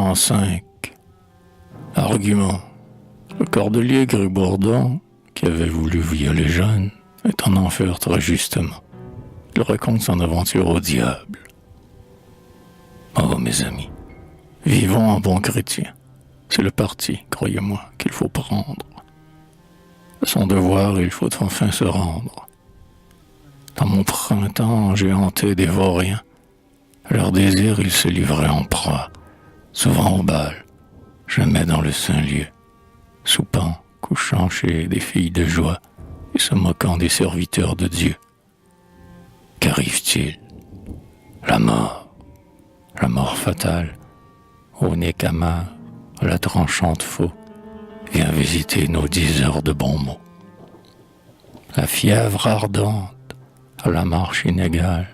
105. Argument. Le cordelier Gribourdon, qui avait voulu violer Jeanne, est en enfer très justement. Il raconte son aventure au diable. Oh, mes amis, vivons en bons chrétiens. C'est le parti, croyez-moi, qu'il faut prendre. À son devoir, il faut enfin se rendre. Dans mon printemps, j'ai hanté des vauriens. À leur désir, ils se livraient en proie, souvent au bal, jamais dans le saint lieu, soupant, couchant chez des filles de joie et se moquant des serviteurs de Dieu. Qu'arrive-t-il? La mort fatale, au Nekama, à la tranchante faux, vient visiter nos 10 heures de bons mots. La fièvre ardente, à la marche inégale,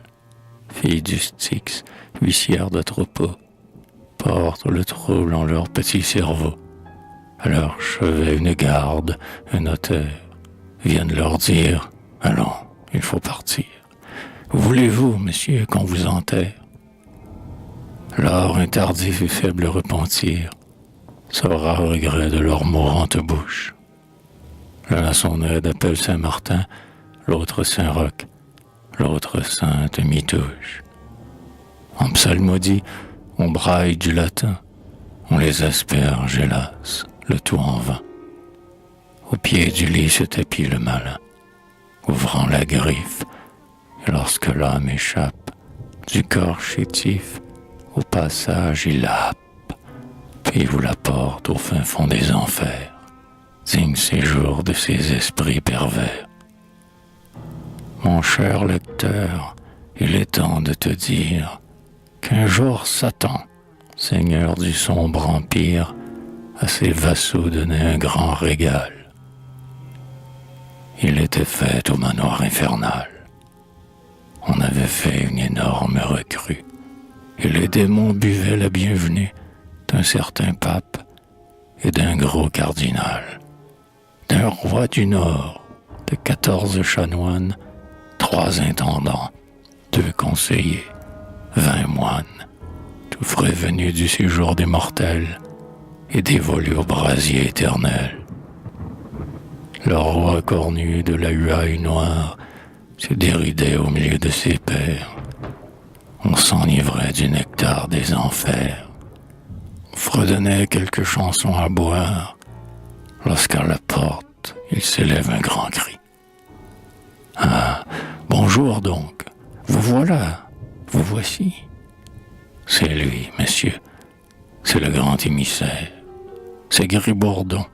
fille du Styx, huissière de troupeau, portent le trouble en leur petit cerveau. À leur chevet une garde, un notaire, viennent leur dire « Allons, il faut partir. Voulez-vous, monsieur, qu'on vous enterre ?» Alors un tardif et faible repentir sera regret de leur mourante bouche. L'un à son aide appelle Saint-Martin, l'autre Saint-Roch, l'autre Sainte Mitouche. En psalmodie, on braille du latin, on les asperge, hélas, le tout en vain. Au pied du lit se tapit le malin, ouvrant la griffe, et lorsque l'âme échappe du corps chétif, au passage il la happe, puis vous la porte au fin fond des enfers, digne séjour de ces esprits pervers. Mon cher lecteur, il est temps de te dire qu'un jour Satan, seigneur du sombre empire, à ses vassaux donnait un grand régal. Il était fait au manoir infernal. On avait fait une énorme recrue, et les démons buvaient la bienvenue d'un certain pape et d'un gros cardinal, d'un roi du Nord, de 14 chanoines, 3 intendants, 2 conseillers, 20 moines, tout frais venus du séjour des mortels et dévolus au brasier éternel. Le roi cornu de la huaille noire se déridait au milieu de ses pairs. On s'enivrait du nectar des enfers. On fredonnait quelques chansons à boire, lorsqu'à la porte, il s'élève un grand cri. « Ah, bonjour donc, vous voilà, vous voici. » C'est lui, monsieur, c'est le grand émissaire, c'est Gribourdon,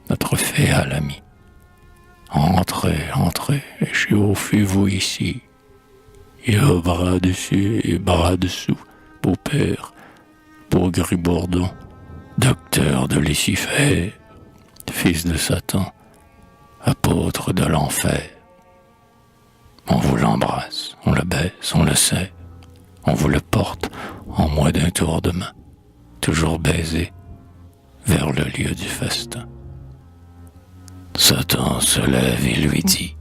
notre féal ami. Entrez, entrez, échauffez-vous ici. Il y a bras dessus et bras dessous, beau père, beau Gribourdon, docteur de Lucifer, fils de Satan, apôtre de l'enfer. On vous l'embrasse, on le baisse, on le serre, on vous le porte en moins d'un tour de main, toujours baisé, vers le lieu du festin. Satan se lève et lui dit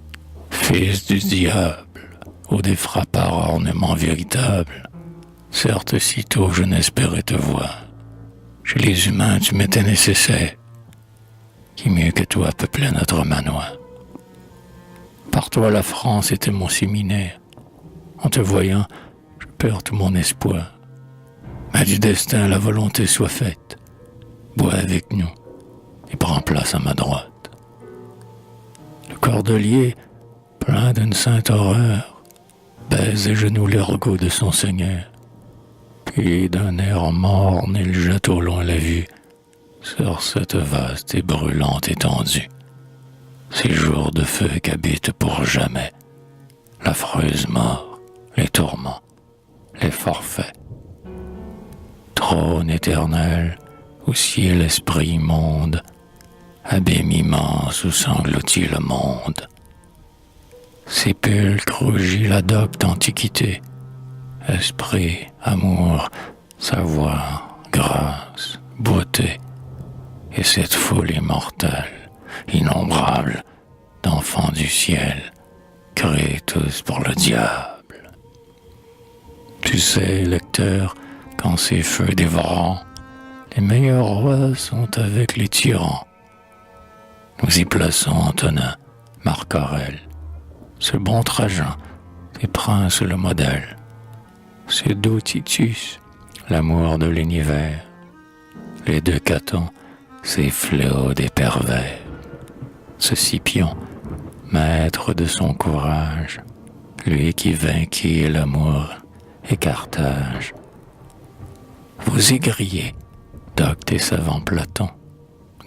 « Fils du diable, ô des frappards ornements véritables, certes sitôt je n'espérais te voir. Chez les humains tu m'étais nécessaire, qui mieux que toi peuplait notre manoir. Par toi la France était mon séminaire. En te voyant, je perds tout mon espoir. Mais du destin la volonté soit faite. Bois avec nous et prends place à ma droite. » Le cordelier, plein d'une sainte horreur, baise et genoux l'ergot de son seigneur. Puis d'un air morne il jette au loin la vue sur cette vaste et brûlante étendue. Ces jours de feu qu'habite pour jamais l'affreuse mort, les tourments, les forfaits. Trône éternel, où sied l'esprit immonde, abîme immense où s'engloutit le monde. Sépulcre où gît la docte antiquité, esprit, amour, savoir, grâce, beauté, et cette foule immortelle, innombrable, d'enfants du ciel, créés tous pour le diable. Tu sais, lecteur, quand ces feux dévorants les meilleurs rois sont avec les tyrans. Nous y plaçons Antonin, Marc Aurèle, ce bon Trajan, et Prince le modèle, ce doux Titus, l'amour de l'univers, les deux Catons, ces fléaux des pervers, ce Scipion, maître de son courage, lui qui vainquit l'amour et Carthage. Vous y grillez, docte et savant Platon,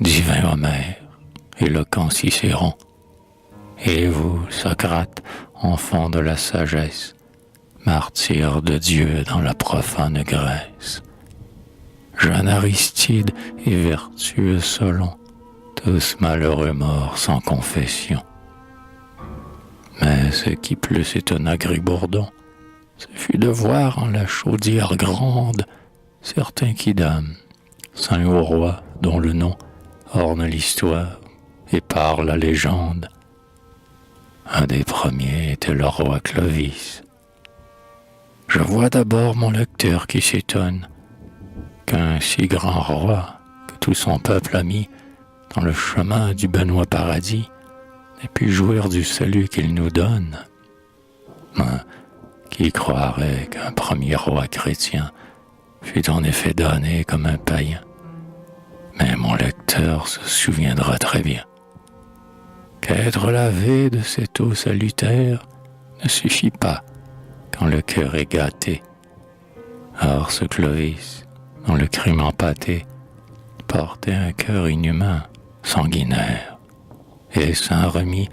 divin Homère, éloquent Cicéron, et vous, Socrate, enfant de la sagesse, martyr de Dieu dans la profane Grèce. Jeune Aristide et vertueux Solon, tous malheureux morts sans confession. Mais ce qui plus étonna Gribourdon, ce fut de voir en la chaudière grande certains quidam, saint haut roi dont le nom orne l'histoire et par la légende. Un des premiers était le roi Clovis. Je vois d'abord mon lecteur qui s'étonne qu'un si grand roi, que tout son peuple a mis dans le chemin du Benoît paradis, n'ait pu jouir du salut qu'il nous donne. Qui croirait qu'un premier roi chrétien fut en effet donné comme un païen? Mais mon lecteur se souviendra très bien qu'être lavé de cette eau salutaire ne suffit pas quand le cœur est gâté. Or ce Clovis, dont le crime empâté, portait un cœur inhumain, sanguinaire, et Saint-Remy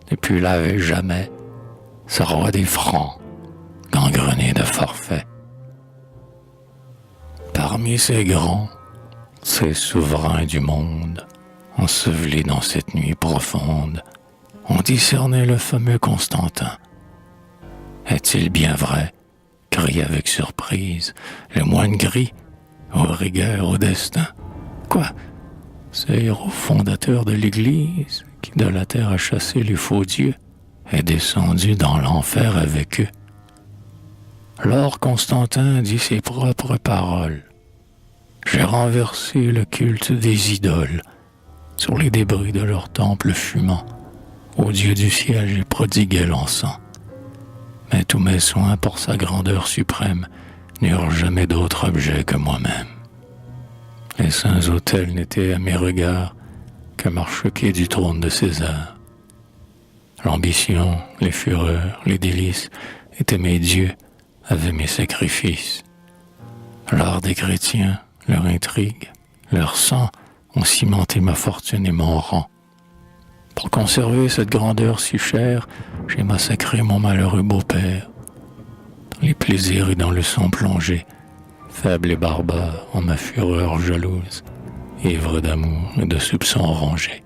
ne put laver jamais ce roi des Francs, gangrené de forfaits. Parmi ces grands, ces souverains du monde, ensevelis dans cette nuit profonde, on discernait le fameux Constantin. Est-il bien vrai, crie avec surprise le moine gris, aux rigueurs, au destin? Quoi? Ce héros fondateur de l'Église, qui de la terre a chassé les faux dieux, est descendu dans l'enfer avec eux. Alors Constantin dit ses propres paroles. J'ai renversé le culte des idoles sur les débris de leur temple fumant. Au Dieu du ciel, j'ai prodigué l'encens. Mais tous mes soins pour sa grandeur suprême n'eurent jamais d'autre objet que moi-même. Les saints autels n'étaient à mes regards que marchepieds du trône de César. L'ambition, les fureurs, les délices étaient mes dieux, avaient mes sacrifices. L'art des chrétiens, leur intrigue, leur sang ont cimenté ma fortune et mon rang. Pour conserver cette grandeur si chère, j'ai massacré mon malheureux beau-père. Dans les plaisirs et dans le sang plongé, faible et barbare en ma fureur jalouse, ivre d'amour et de soupçons rongés,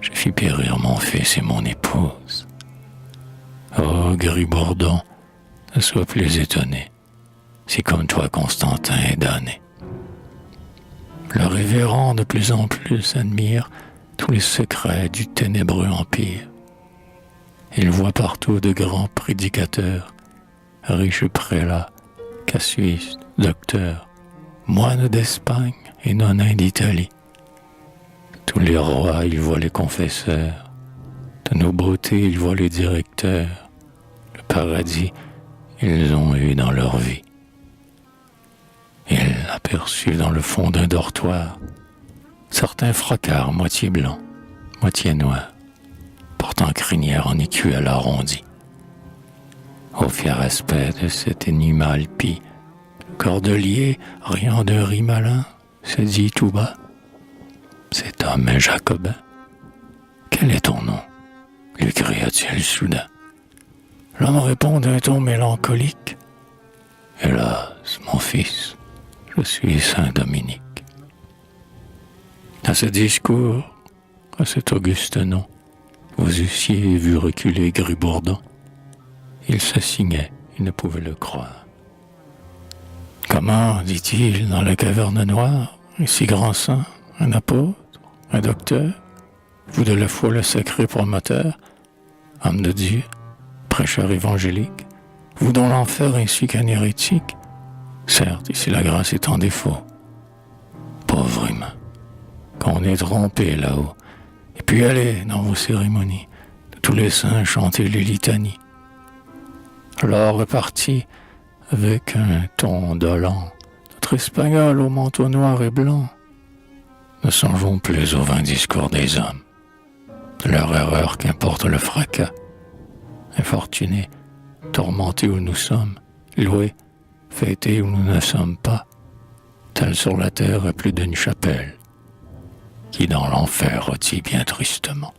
je fis périr mon fils et mon épouse. Oh, Gribourdon, ne sois plus étonné, si comme toi Constantin est damné. Le révérend de plus en plus admire tous les secrets du ténébreux empire. Il voit partout de grands prédicateurs, riches prélats, casuistes, docteurs, moines d'Espagne et nonins d'Italie. Tous les rois, il voit les confesseurs. De nos beautés, il voit les directeurs. Le paradis, ils ont eu dans leur vie. Il aperçut dans le fond d'un dortoir certains fracards moitié blancs, moitié noirs, portant crinière en écuelle arrondie. Au fier aspect de cet animal pie, le cordelier, riant d'un riz malin, se dit tout bas: cet homme est jacobin. Quel est ton nom? Lui cria-t-il soudain. L'homme répond d'un ton mélancolique: hélas, mon fils, je suis Saint Dominique. À ce discours, à cet auguste nom, vous eussiez vu reculer Gribourdon. Il s'assignait, il ne pouvait le croire. Comment, dit-il, dans la caverne noire, un si grand saint, un apôtre, un docteur, vous de la foi le sacré promoteur, homme de Dieu, prêcheur évangélique, vous dont l'enfer ainsi qu'un hérétique, certes, ici la grâce est en défaut. Pauvre pauvre humain, qu'on est trompé là-haut, et puis allez dans vos cérémonies, de tous les saints chanter les litanies. Alors reparti avec un ton dolent, notre espagnol au manteau noir et blanc. Ne songeons plus aux vains discours des hommes, de leur erreur qu'importe le fracas. Infortunés, tourmentés où nous sommes, loués, fêtés où nous ne sommes pas, tel sur la terre à plus d'une chapelle, qui dans l'enfer rôtit bien tristement.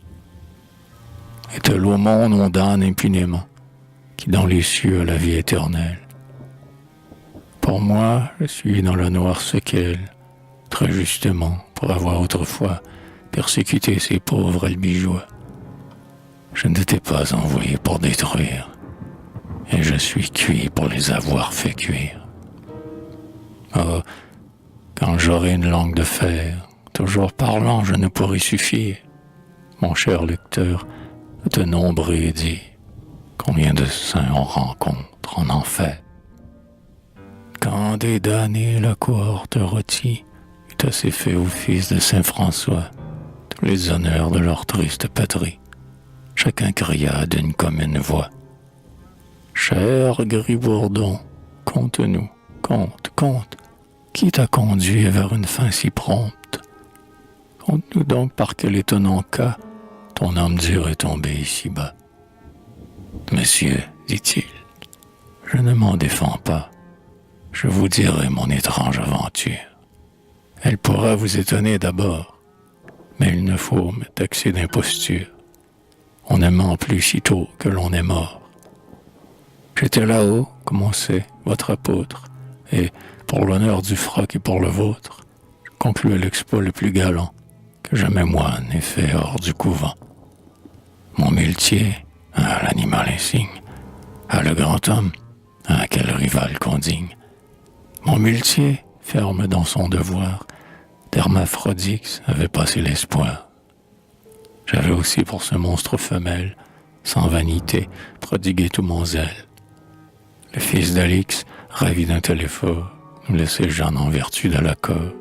Et tel au monde on damne impunément, qui dans les cieux a la vie éternelle. Pour moi, je suis dans le noir séquel, très justement, pour avoir autrefois persécuté ces pauvres albigeois. Je n'étais pas envoyé pour détruire, et je suis cuit pour les avoir fait cuire. Oh, quand j'aurai une langue de fer, toujours parlant, je ne pourrai suffire, mon cher lecteur, à te nombrer et dire combien de saints on rencontre en enfer. Quand des damnés la cohorte rôtie eut assez fait au fils de saint François tous les honneurs de leur triste patrie, chacun cria d'une commune voix: Cher Gribourdon, conte-nous, conte, qui t'a conduit vers une fin si prompte? Conte-nous donc par quel étonnant cas ton âme dure est tombée ici-bas. Monsieur, dit-il, je ne m'en défends pas. Je vous dirai mon étrange aventure. Elle pourra vous étonner d'abord, mais il ne faut me taxer d'imposture. On ne ment plus sitôt que l'on est mort. J'étais là-haut, comme on sait, votre apôtre, et, pour l'honneur du froc et pour le vôtre, je concluais l'exploit le plus galant que jamais moine ait fait hors du couvent. Mon muletier, l'animal insigne, le grand homme, quel rival condigne. Mon muletier, ferme dans son devoir, d'Hermaphrodix avait passé l'espoir. J'avais aussi pour ce monstre femelle, sans vanité, prodigué tout mon zèle. Le fils d'Alix, ravi d'un tel effort, nous laissait Jeanne en vertu de l'accord.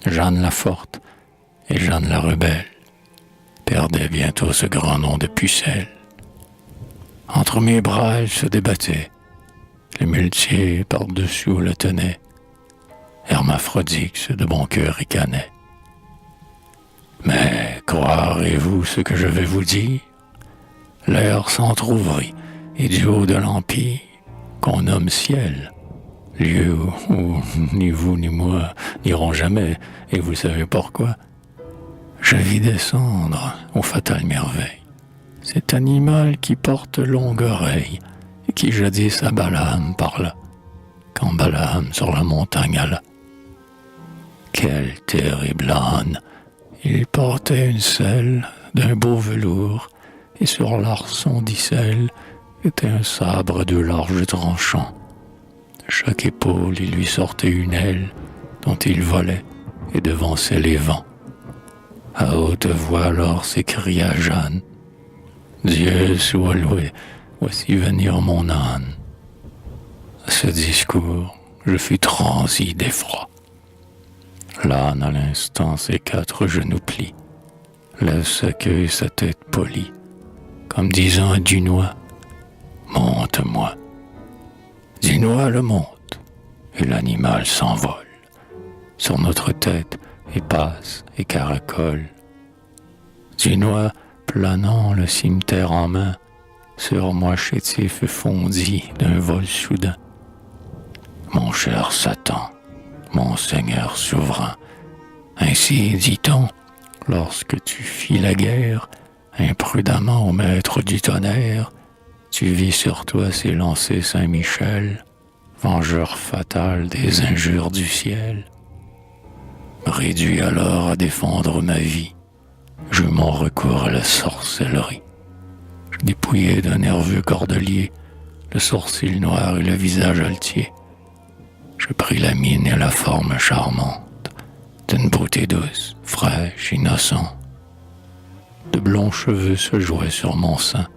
Jeanne la forte et Jeanne la rebelle perdaient bientôt ce grand nom de pucelle. Entre mes bras, elle se débattait. Le muletier par-dessous le tenait. Hermaphrodix de bon cœur ricanait. Mais croirez-vous ce que je vais vous dire? L'air s'entr'ouvrit, et du haut de l'empire, qu'on nomme ciel, lieu où ni vous ni moi n'irons jamais, et vous savez pourquoi, je vis descendre aux fatales merveilles cet animal qui porte longue oreille et qui jadis à Balaam parla, quand Balaam sur la montagne alla. Quel terrible âne! Il portait une selle d'un beau velours, et sur l'arçon d'icelle était un sabre de large tranchant. De chaque épaule il lui sortait une aile, dont il volait et devançait les vents. À haute voix alors s'écria Jeanne: Dieu soit loué, voici venir mon âne. À ce discours, je fus transi d'effroi. L'âne à l'instant ses 4 genoux plie, lève sa queue et sa tête polie, comme disant à Dunois: Monte-moi. Dunois le monte, et l'animal s'envole sur notre tête et passe et caracole. Dunois, planant le cimeterre en main, sur moi chétif fondit d'un vol soudain. Mon cher Satan, mon Seigneur souverain, ainsi dit-on, lorsque tu fis la guerre, imprudemment au maître du tonnerre, tu vis sur toi s'élancer Saint-Michel, vengeur fatal des injures du ciel. Réduit alors à défendre ma vie, j'eus mon recours à la sorcellerie. Je dépouillai d'un nerveux cordelier le sourcil noir et le visage altier. Je pris la mine et la forme charmante d'une beauté douce, fraîche, innocente. De blonds cheveux se jouaient sur mon sein.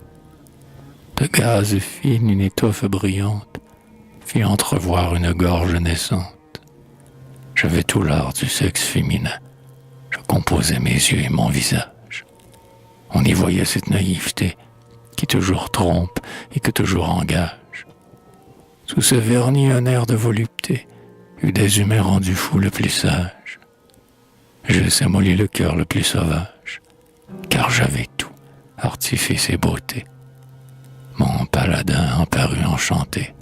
De gaze fine, une étoffe brillante fit entrevoir une gorge naissante. J'avais tout l'art du sexe féminin. Je composais mes yeux et mon visage. On y voyait cette naïveté qui toujours trompe et que toujours engage. Sous ce vernis, un air de volupté eut des humains rendus fous le plus sage. Je s'amollis le cœur le plus sauvage, car j'avais tout, artifice et beauté. Mon paladin en parut enchanté.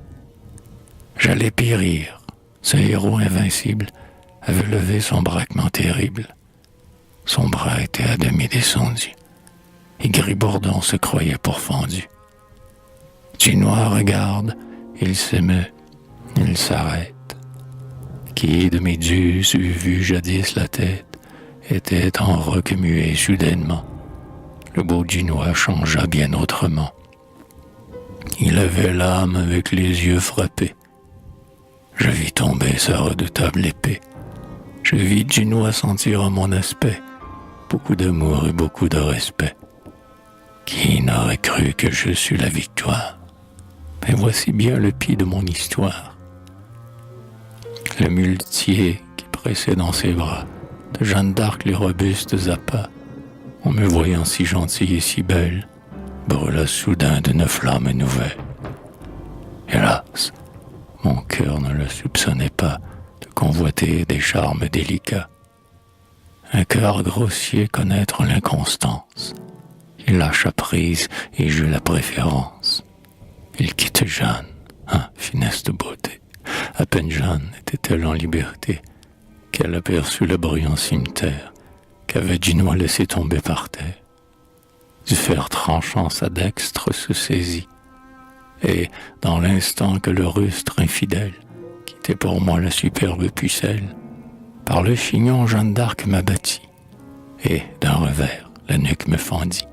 J'allais périr. Ce héros invincible avait levé son braquement terrible. Son bras était à demi descendu, et Gris-Bourdon se croyait pourfendu. Dunois regarde, il s'émeut, il s'arrête. Qui de Méduse eût vu jadis la tête, était en roc muet soudainement. Le beau Dunois changea bien autrement. Il avait l'âme avec les yeux frappés. Je vis tomber sa redoutable épée. Je vis Dunois sentir à mon aspect beaucoup d'amour et beaucoup de respect. Qui n'aurait cru que je sus la victoire? Mais voici bien le pis de mon histoire. Le muletier qui pressait dans ses bras de Jeanne d'Arc les robustes appâts, en me voyant si gentille et si belle, brûla soudain d'une flamme nouvelle. Hélas, mon cœur ne le soupçonnait pas de convoiter des charmes délicats. Un cœur grossier connaître l'inconstance. Il lâcha prise et j'eus la préférence. Il quitte Jeanne, finesse de beauté. À peine Jeanne était-elle en liberté qu'elle aperçut le bruyant cimetière qu'avait Dunois laissé tomber par terre. Du fer tranchant sa dextre se saisit, et dans l'instant que le rustre infidèle quittait pour moi la superbe pucelle, par le chignon Jeanne d'Arc m'abattit, et d'un revers la nuque me fendit.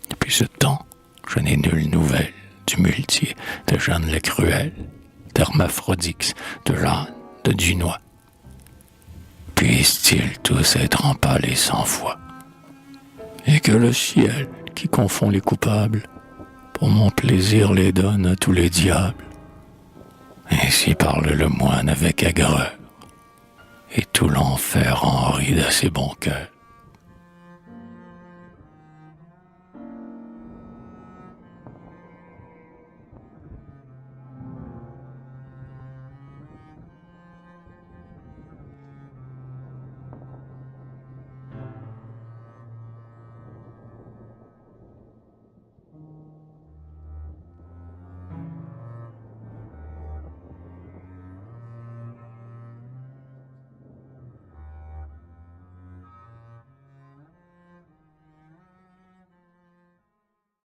Depuis ce temps, je n'ai nulle nouvelle du muletier, de Jeanne la cruelle, d'Hermaphrodix, de l'âne, de Dunois. Puissent-ils tous être empalés 100 fois, et que le ciel, qui confond les coupables, pour mon plaisir les donne à tous les diables. Ainsi parle le moine avec aigreur, et tout l'enfer en rit d'assez bon cœur.